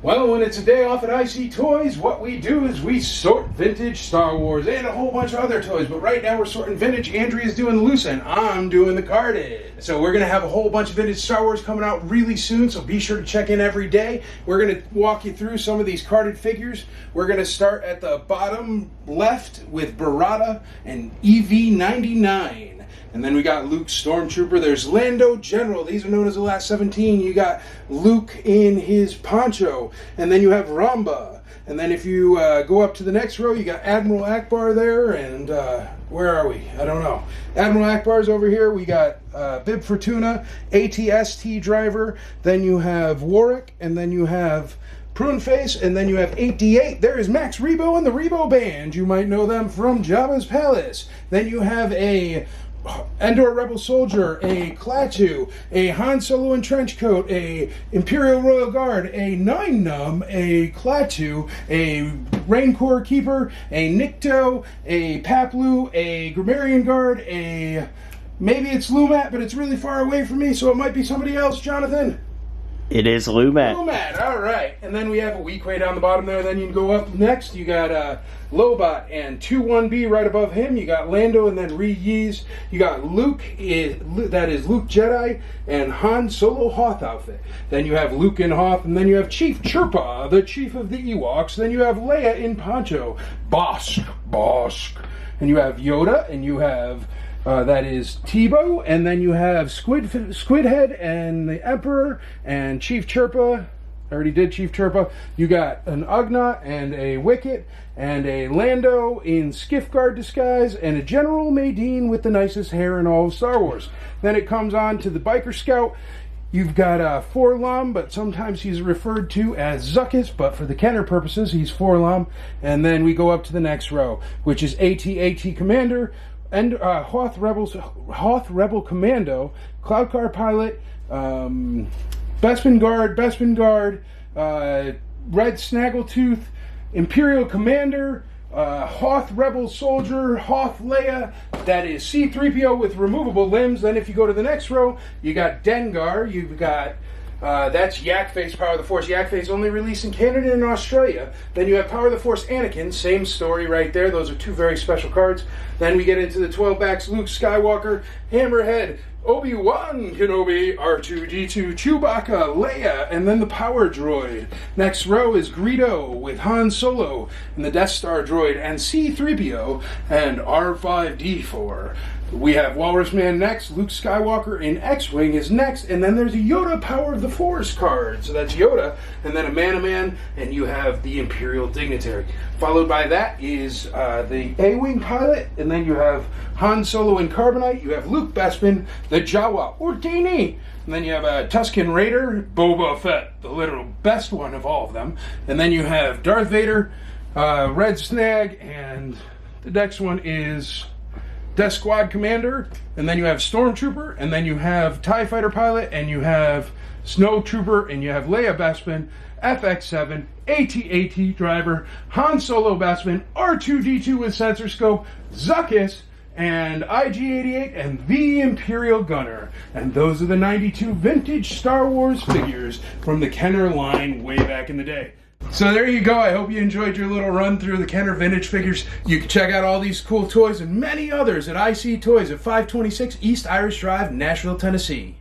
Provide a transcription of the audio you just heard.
Well, when it's a day off at IC Toys, what we do is we sort vintage Star Wars and a whole bunch of other toys. But right now we're sorting vintage. Andrea's doing the loose end. I'm doing the carded. So we're going to have a whole bunch of vintage Star Wars coming out really soon. So be sure to check in every day. We're going to walk you through some of these carded figures. We're going to start at the bottom left with Barada and EV99. And then we got Luke Stormtrooper. There's Lando General. These are known as the last 17. You got Luke in his poncho. And then you have Ramba. And then if you go up to the next row, you got Admiral Akbar there. And where are we? I don't know. Admiral Akbar's over here. We got Bib Fortuna, ATST driver. Then you have Warwick. And then you have Pruneface, and then you have 8D8. There is Max Rebo and the Rebo Band. You might know them from Jabba's Palace. Then you have a Endor Rebel Soldier, a Klaatu, a Han Solo in trench coat, a Imperial Royal Guard, a Nine Numb, a Klaatu, a Rancor Keeper, a Nikto, a Paplu, a Grammarian Guard, a maybe it's Lumat, but it's really far away from me, so it might be somebody else. Jonathan? It is Lumat. Lumat, all right. And then we have a Weequay down the bottom there. Then you can go up next. You got Lobot and 2-1B right above him. You got Lando and then Re-Yeez. You got Luke, that is Luke Jedi, and Han Solo Hoth outfit. Then you have Luke in Hoth, and then you have Chief Chirpa, the chief of the Ewoks. Then you have Leia in poncho. Bosk. And you have Yoda, and you have that is Tebow, and then you have Squidhead and the Emperor and Chief Chirpa. I already did Chief Chirpa. You got an Ugnaught and a Wicket and a Lando in Skiff Guard disguise and a General Madine with the nicest hair in all of Star Wars. Then it comes on to the Biker Scout. You've got Forlom, but sometimes he's referred to as Zuckus, but for the Kenner purposes, he's Forlom. And then we go up to the next row, which is Atat Commander, and Hoth Rebel Commando, Cloud Car Pilot, Bespin Guard, Red Snaggletooth, Imperial Commander, Hoth Rebel Soldier, Hoth Leia, that is C-3PO with removable limbs. Then if you go to the next row, you got Dengar, you've got that's Yak Face Power of the Force. Yak Face only released in Canada and Australia. Then you have Power of the Force Anakin. Same story right there. Those are two very special cards. Then we get into the 12 backs. Luke Skywalker, Hammerhead, Obi-Wan Kenobi, R2-D2, Chewbacca, Leia, and then the Power Droid. Next row is Greedo with Han Solo and the Death Star Droid and C-3PO and R5-D4. We have Walrus Man next. Luke Skywalker in X-Wing is next. And then there's a Yoda Power of the Force card. So that's Yoda. And then a Man-O-Man. And you have the Imperial Dignitary. Followed by that is the A-Wing Pilot. And then you have Han Solo in Carbonite. You have Luke Bespin, the Jawa Ordini. And then you have a Tusken Raider, Boba Fett, the literal best one of all of them. And then you have Darth Vader, Red Snag. And the next one is Death Squad Commander, and then you have Stormtrooper, and then you have TIE Fighter Pilot, and you have Snow Trooper, and you have Leia Bespin, FX7, AT-AT Driver, Han Solo Bespin, R2-D2 with Sensor Scope, Zuckus, and IG-88, and the Imperial Gunner. And those are the 92 vintage Star Wars figures from the Kenner line way back in the day. So there you go. I hope you enjoyed your little run through the Kenner vintage figures. You can check out all these cool toys and many others at IC Toys at 526 East Irish Drive, Nashville, Tennessee.